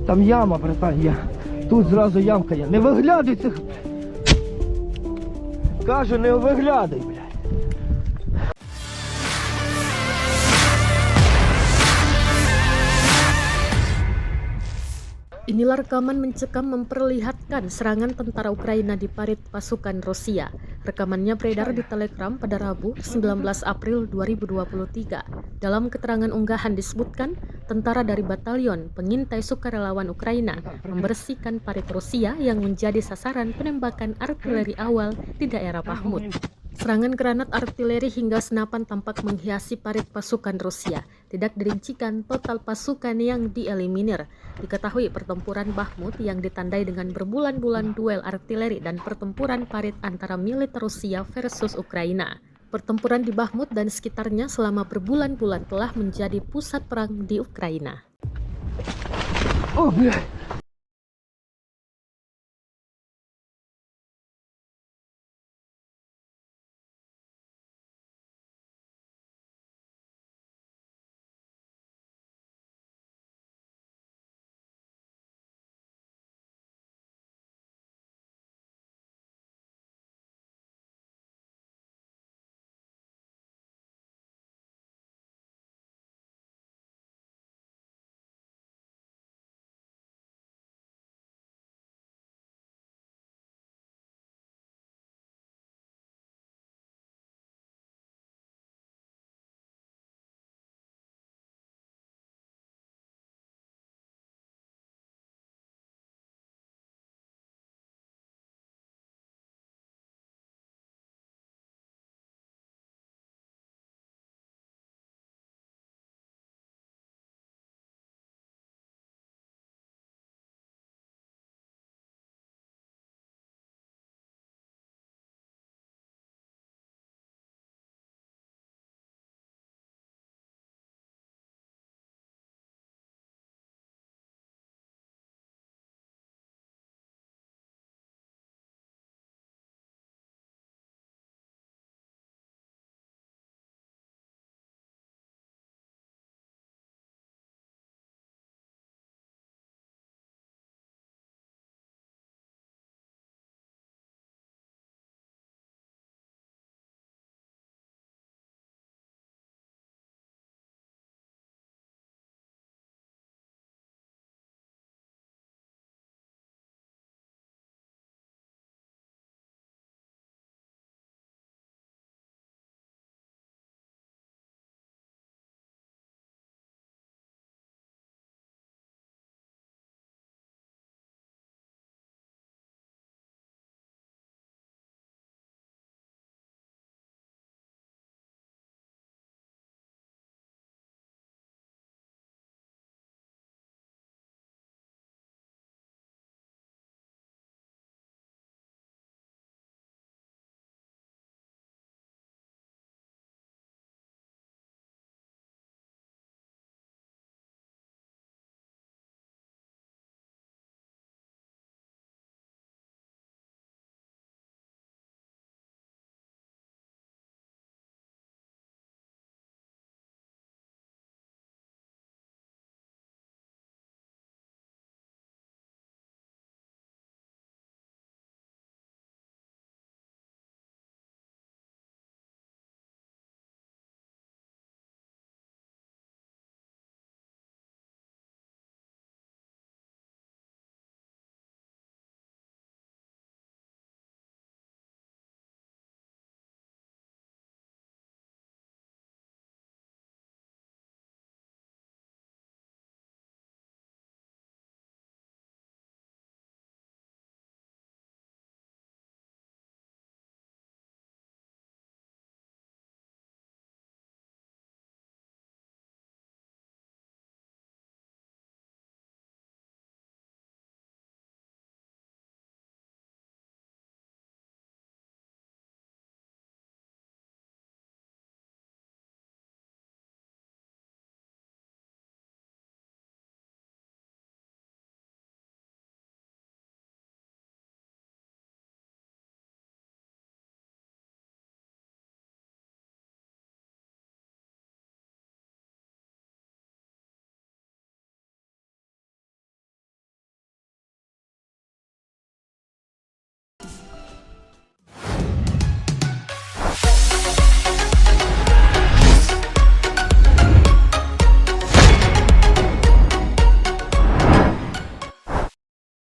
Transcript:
Там яма, братан, тут зразу ямка є. Не виглядуй цих. Кажу, не виглядай, блядь. Inilah rekaman mencekam memperlihatkan serangan tentara Ukraina di parit pasukan Rusia. Rekamannya beredar di Telegram pada Rabu 19 April 2023. Dalam keterangan unggahan disebutkan, tentara dari Batalion Pengintai Sukarelawan Ukraina membersihkan parit Rusia yang menjadi sasaran penembakan artileri awal di daerah Bakhmut. Serangan granat artileri hingga senapan tampak menghiasi parit pasukan Rusia. Tidak dirincikan total pasukan yang dieliminir. Diketahui pertempuran Bakhmut yang ditandai dengan berbulan-bulan duel artileri dan pertempuran parit antara militer Rusia versus Ukraina. Pertempuran di Bakhmut dan sekitarnya selama berbulan-bulan telah menjadi pusat perang di Ukraina. О, блядь!